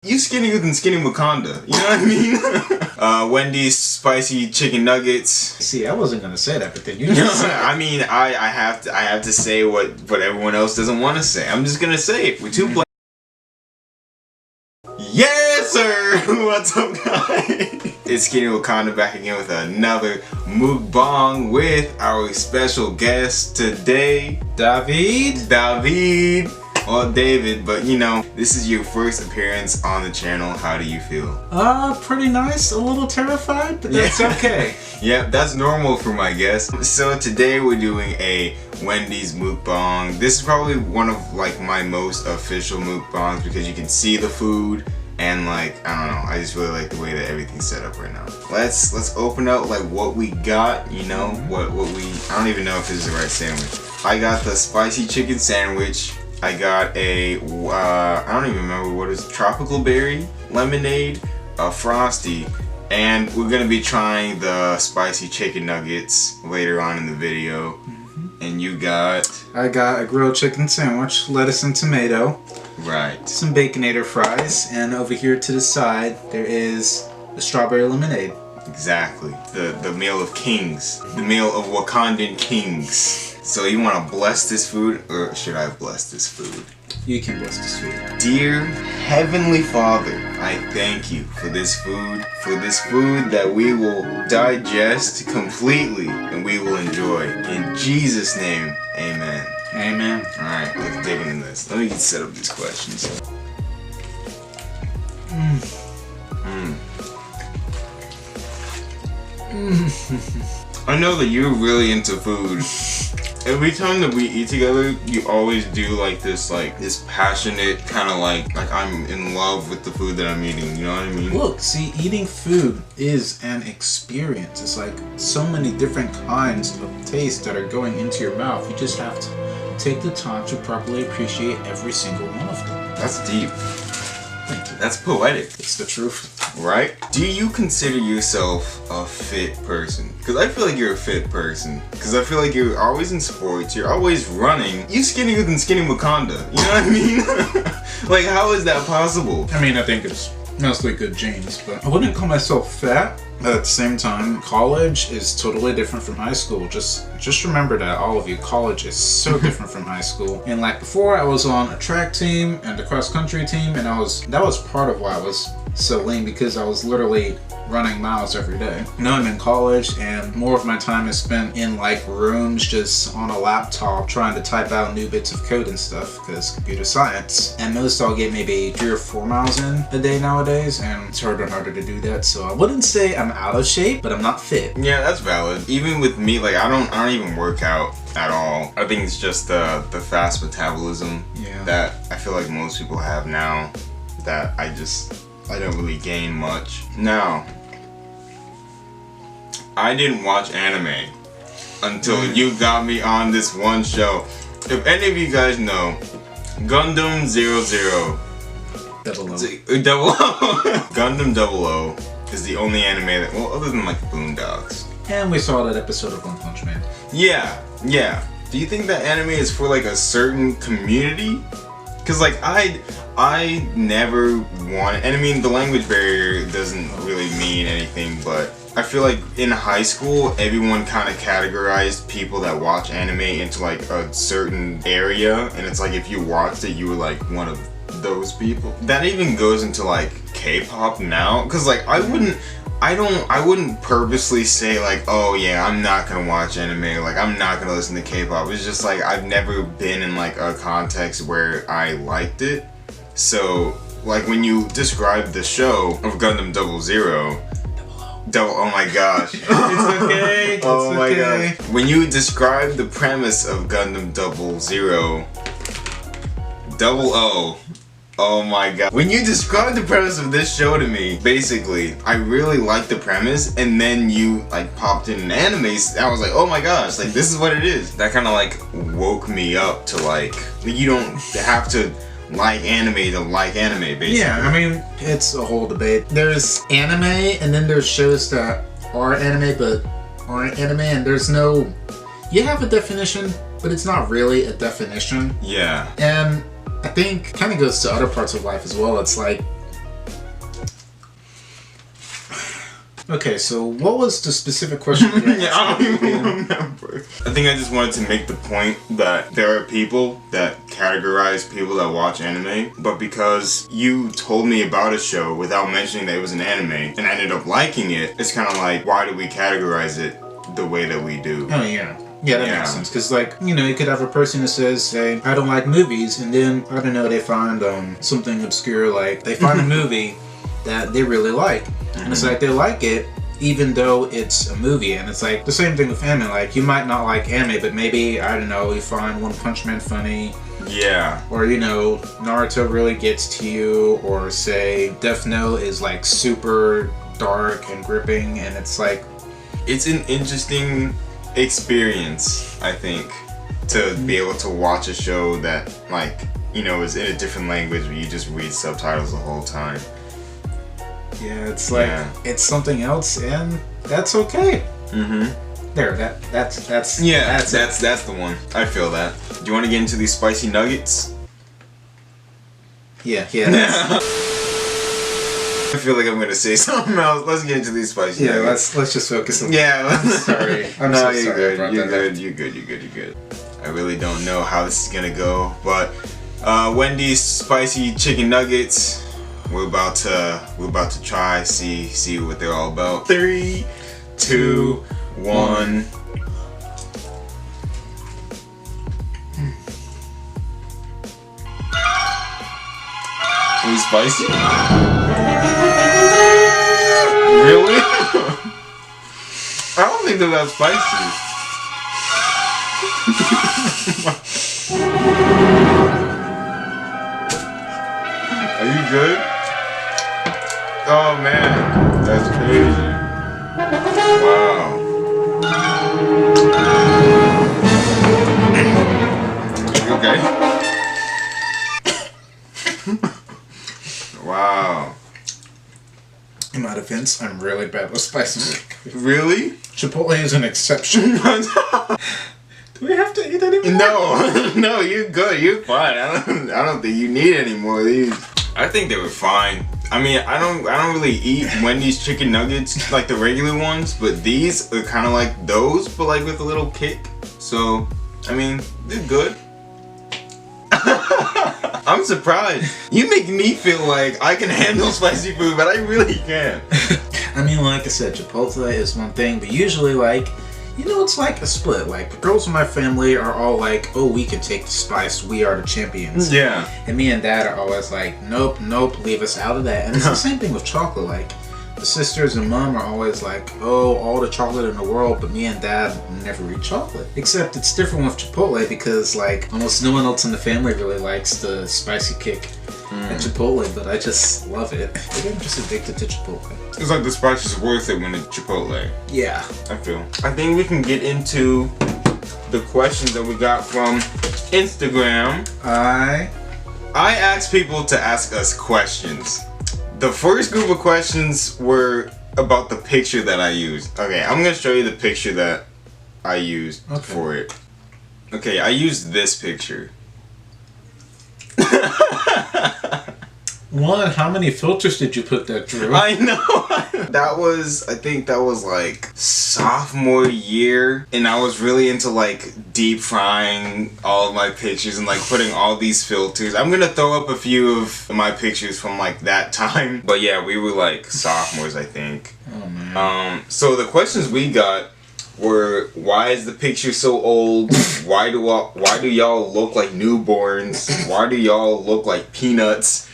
You skinnier than skinny Wakanda. You know what I mean? Wendy's spicy chicken nuggets. See, I wasn't gonna say that, but then you just said it. I mean, I have to say what everyone else doesn't want to say. I'm just gonna say it with two. Yes, sir. What's up, guys? It's Skinny Wakanda back again with another mukbang with our special guest today, David. Well, David, but you know, this is your first appearance on the channel. How do you feel? Pretty nice. A little terrified, but that's okay. Yep, that's normal for my guest. So today we're doing a Wendy's mukbang. This is probably one of like my most official mukbangs because you can see the food and like, I don't know, I just really like the way that everything's set up right now. Let's open up like what we got, you know, what we, I don't even know if this is the right sandwich. I got the spicy chicken sandwich. I got a, I don't even remember what it is, tropical berry lemonade, a Frosty, and we're gonna be trying the spicy chicken nuggets later on in the video. And you got? I got a grilled chicken sandwich, lettuce and tomato. Right. Some Baconator fries, and over here to the side there is the strawberry lemonade. Exactly. The meal of kings. The meal of Wakandan kings. So you want to bless this food, or should I bless this food? You can bless this food. Dear Heavenly Father, I thank you for this food that we will digest completely and we will enjoy. In Jesus' name, amen. Amen. Alright, let's dig into this. Let me set up these questions. I know that you're really into food. Every time that we eat together, you always do like this passionate kind of like I'm in love with the food that I'm eating, you know what I mean? Look, see, eating food is an experience. It's like so many different kinds of taste that are going into your mouth. You just have to take the time to properly appreciate every single one of them. That's deep. Thank you. That's poetic. It's the truth. Right? Do you consider yourself a fit person? Because I feel like you're a fit person. Because I feel like you're always in sports, you're always running. You skinnier than skinny Wakanda. You know what I mean? Like, how is that possible? I mean, I think it's mostly good genes, but I wouldn't call myself fat. But at the same time, college is totally different from high school. Just remember that, all of you. College is so different from high school. And like before, I was on a track team and a cross country team, and that was part of why I was so lean, because I was literally running miles every day. Now I'm in college, and more of my time is spent in like rooms just on a laptop trying to type out new bits of code and stuff, because computer science. And most I'll get maybe 3 or 4 miles in a day nowadays, and it's harder and harder to do that. So I wouldn't say I'm out of shape, but I'm not fit. Yeah, that's valid. Even with me, like I don't even work out at all. I think it's just the fast metabolism that I feel like most people have now, that I don't really gain much. Now, I didn't watch anime until you got me on this one show. If any of you guys know, Gundam 00. Double O. Gundam 00 is the only anime that, well, other than like Boondocks. And we saw that episode of One Punch Man. Yeah. Do you think that anime is for like a certain community? Cause like I never wanted, and I mean the language barrier doesn't really mean anything, but I feel like in high school everyone kind of categorized people that watch anime into like a certain area, and it's like if you watched it you were like one of those people. That even goes into like K-pop now, cause like I wouldn't purposely say like, oh yeah, I'm not gonna watch anime, like I'm not gonna listen to K-pop. It's just like I've never been in like a context where I liked it. So like when you describe the show of Gundam 00, oh my gosh. It's okay. Oh my okay. god. When you describe the premise of Gundam 00, oh my god. When you described the premise of this show to me, basically, I really liked the premise, and then you like popped in an anime, I was like, oh my gosh, like this is what it is. That kind of like woke me up to like, you don't have to like anime to like anime, basically. Yeah, I mean, it's a whole debate. There's anime, and then there's shows that are anime but aren't anime, and there's no, you have a definition, but it's not really a definition. Yeah. And I think kind of goes to other parts of life as well. It's like Okay, so what was the specific question? Yeah, I don't even remember. I think I just wanted to make the point that there are people that categorize people that watch anime, but because you told me about a show without mentioning that it was an anime, and I ended up liking it, it's kind of like, why do we categorize it the way that we do? Oh, yeah. Yeah, that makes sense. Because, like, you know, you could have a person that says, say, I don't like movies, and then, I don't know, they find something obscure, like, they find a movie that they really like. And it's like, they like it, even though it's a movie. And it's like, the same thing with anime. Like, you might not like anime, but maybe, I don't know, you find One Punch Man funny. Yeah. Or, you know, Naruto really gets to you. Or, say, Death Note is, like, super dark and gripping, and it's like... It's an interesting experience, I think, to be able to watch a show that, like, you know, is in a different language where you just read subtitles the whole time. Yeah, it's like, it's something else, and that's okay. There, that's the one. I feel that. Do you want to get into these spicy nuggets? Yeah. I feel like I'm gonna say something else. Let's get into these spicy nuggets. Let's just focus on sorry. I'm no, so you're sorry. good. You're good. I really don't know how this is gonna go, but Wendy's spicy chicken nuggets. We're about to try, see what they're all about. 3, 2, 1. Are you spicy? Really? I don't think they're that spicy. Are you good? Oh man, that's crazy. Wow. You okay? Wow. In my defense, I'm really bad with spicy. Really? Chipotle is an exception. Do we have to eat anymore? No, you're good. You're fine. I don't think you need any more of these. I think they were fine. I mean, I don't really eat Wendy's chicken nuggets like the regular ones, but these are kind of like those, but like with a little kick. So, I mean, they're good. I'm surprised. You make me feel like I can handle spicy food, but I really can't. I mean, like I said, Chipotle is one thing, but usually, like, you know, it's like a split. Like, the girls in my family are all like, oh, we can take the spice, we are the champions. Yeah. And me and dad are always like, nope, leave us out of that. And it's the same thing with chocolate. Like, the sisters and mom are always like, oh, all the chocolate in the world, but me and dad never eat chocolate. Except it's different with Chipotle because, like, almost no one else in the family really likes the spicy kick at Chipotle, but I just love it. Maybe I'm just addicted to Chipotle. It's like the spice is worth it when it's Chipotle. Yeah. I feel. I think we can get into the questions that we got from Instagram. I asked people to ask us questions. The first group of questions were about the picture that I used. Okay, I'm gonna show you the picture that I used for it. Okay, I used this picture. One, how many filters did you put that through? I know. I think that was like sophomore year, and I was really into like deep frying all of my pictures and like putting all these filters. I'm gonna throw up a few of my pictures from like that time, but yeah, we were like sophomores, I think. Oh man. So the questions we got were, why is the picture so old? Why do y'all look like newborns? Why do y'all look like peanuts?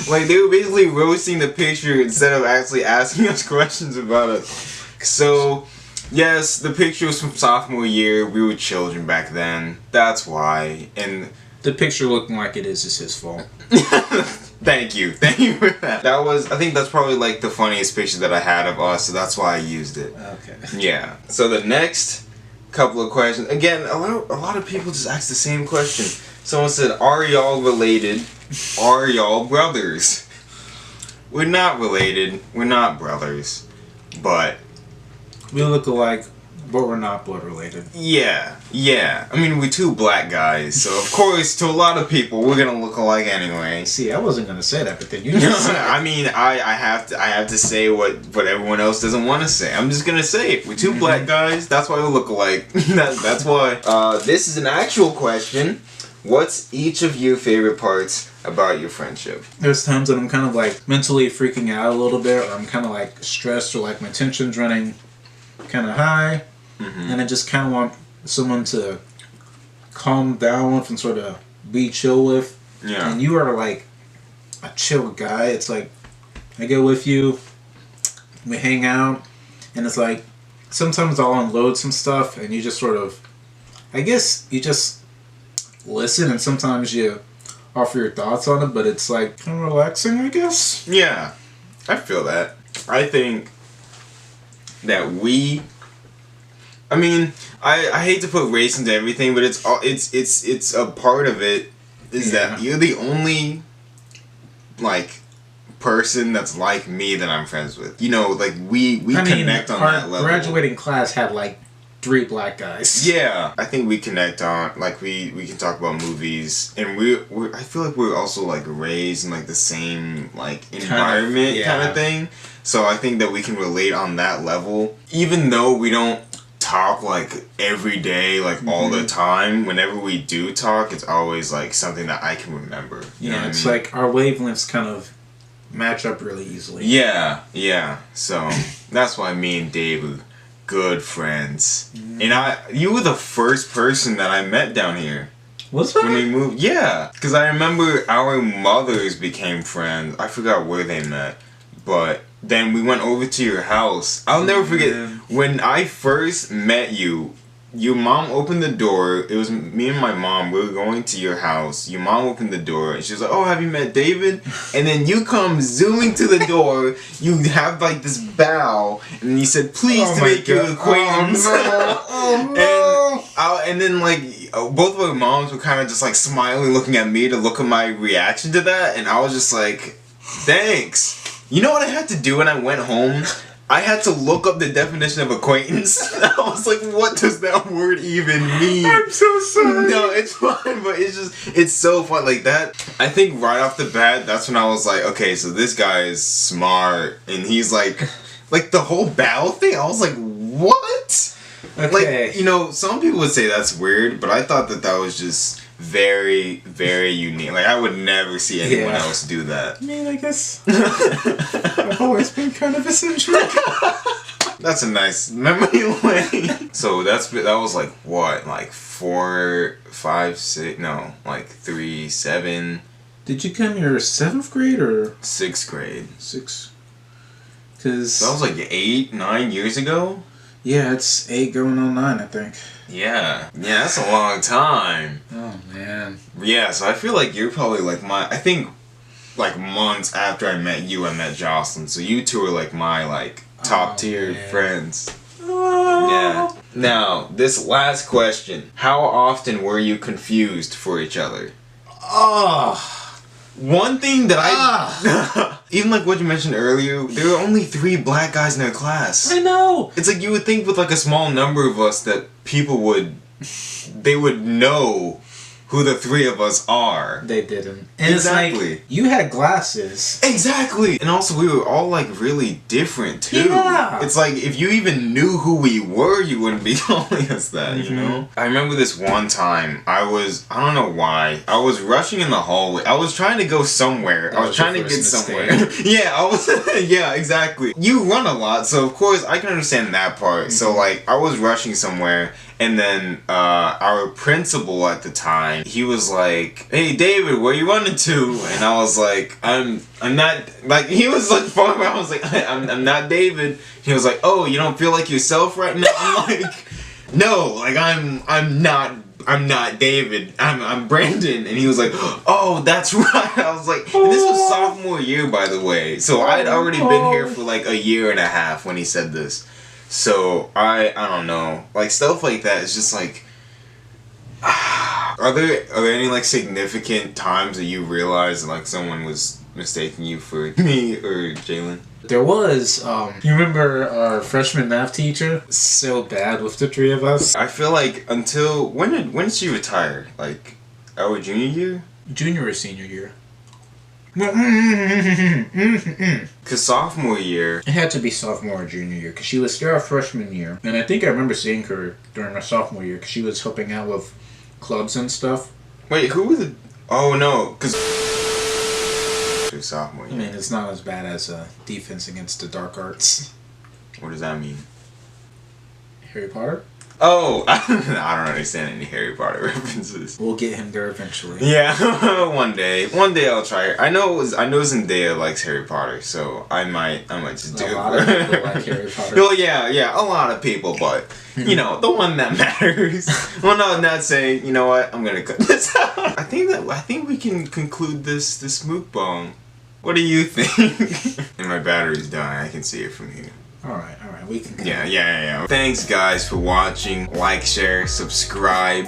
Like, they were basically roasting the picture instead of actually asking us questions about it. So, yes, the picture was from sophomore year. We were children back then. That's why. And the picture looking like it is his fault. Thank you for that. I think that's probably like the funniest picture that I had of us, so that's why I used it. Okay. Yeah. So the next couple of questions, again, a lot of people just ask the same question. Someone said, are y'all related? Are y'all brothers? We're not related. We're not brothers. But we look alike But we're not blood related. Yeah. I mean, we're two black guys, so of course, to a lot of people, we're gonna look alike anyway. See, I wasn't gonna say that, but then you just said it. I mean, I have to say what everyone else doesn't want to say. I'm just gonna say it. We're two black guys. That's why we look alike. That's why. This is an actual question. What's each of your favorite parts about your friendship? There's times that I'm kind of like mentally freaking out a little bit, or I'm kind of like stressed, or like my tension's running kind of high, and I just kind of want someone to calm down with and sort of be chill with. Yeah. And you are like a chill guy. It's like I go with you, we hang out, and it's like sometimes I'll unload some stuff, and you just sort of, I guess you just listen, and sometimes you offer your thoughts on it, but it's like kind of relaxing, I guess. Yeah, I feel that. I think that I mean, I hate to put race into everything, but it's a part of it is that you're the only like person that's like me that I'm friends with. You know, like we connect on that level. Our graduating class had like 3 black guys. Yeah, I think we connect on, like, we can talk about movies, and I feel like we're also like raised in like the same like environment kind of thing. So I think that we can relate on that level, even though we don't talk like every day, like all the time. Whenever we do talk, it's always like something that I can remember. You know what it's I mean? like our wavelengths kind of match up really easily. Yeah. So that's why me and Dave are good friends. And you were the first person that I met down here. Was that? When we moved, yeah. Because I remember our mothers became friends. I forgot where they met. But then we went over to your house. I'll never forget, when I first met you, your mom opened the door. It was me and my mom. We were going to your house. Your mom opened the door, and she was like, "Oh, have you met David?" And then you come zooming to the door. You have like this bow, and you said, "Please to make your acquaintance." Oh no! And then like both of our moms were kind of just like smiling, looking at me to look at my reaction to that, and I was just like, "Thanks." You know what I had to do when I went home? I had to look up the definition of acquaintance. I was like, what does that word even mean? I'm so sorry. No, it's fine, but it's so fun. Like that, I think right off the bat, that's when I was like, okay, so this guy is smart. And he's like the whole bow thing, I was like, what? Okay. Like, you know, some people would say that's weird, but I thought that was just very, very unique. Like, I would never see anyone else do that. I mean, I guess I've always been kind of eccentric. That's a nice memory lane. So that was like what, like 4, 5, 6? No, like 3, 7. Did you come here 7th grade or 6th grade? 6. Because that was like 8, 9 years ago. Yeah, it's 8 going on 9, I think. Yeah, that's a long time. Oh man. Yeah, so I feel like you're probably like I think like months after I met you, I met Jocelyn. So you two are like my like top tier friends. Oh. Yeah. Now, this last question. How often were you confused for each other? One thing that even like what you mentioned earlier, there were only 3 black guys in their class. I know. It's like you would think with like a small number of us that people would know who the 3 of us are. They didn't. And exactly. It's like, you had glasses. Exactly. And also we were all like really different too. Yeah. It's like if you even knew who we were, you wouldn't be calling us that, you know? I remember this one time, I don't know why, I was rushing in the hallway. I was trying to go somewhere. I was trying to get somewhere. Yeah, exactly. You run a lot, so of course I can understand that part. So like, I was rushing somewhere, and then our principal at the time, he was like, "Hey David, where you running to?" And I was like, I'm not, like, he was like following me. I was like, I'm not David. He was like, "Oh, you don't feel like yourself right now?" I'm like, "No, like I'm not David. I'm Brandon." And he was like, "Oh, that's right." I was like, and this was sophomore year, by the way. So I'd already been here for like a year and a half when he said this. So I don't know, like stuff like that is just like, are there any like significant times that you realized like someone was mistaking you for me or Jalen? There was, you remember our freshman math teacher? So bad with the three of us. I feel like until when did she retire? Like our junior year? Junior or senior year? Cause sophomore year. It had to be sophomore or junior year because she was there our freshman year. And I think I remember seeing her during our sophomore year because she was helping out with clubs and stuff. Wait, who was it? Oh no, cause sophomore year. I mean, it's not as bad as Defense Against the Dark Arts. What does that mean? Harry Potter? Oh, I don't understand any Harry Potter references. We'll get him there eventually. Yeah, one day I'll try it. I know Zendaya likes Harry Potter, so I might just do it. A lot of people like Harry Potter. Well, yeah, a lot of people, but you know, the one that matters. Well, no, not saying. You know what? I'm gonna cut this out. I think we can conclude this mukbang. What do you think? And my battery's dying. I can see it from here. Alright, we can go. Yeah. Thanks guys for watching. Like, share, subscribe.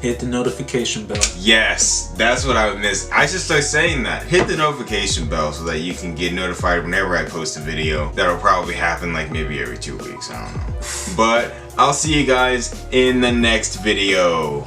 Hit the notification bell. Yes, that's what I would miss. I should start saying that. Hit the notification bell so that you can get notified whenever I post a video. That'll probably happen like maybe every 2 weeks, I don't know. But I'll see you guys in the next video.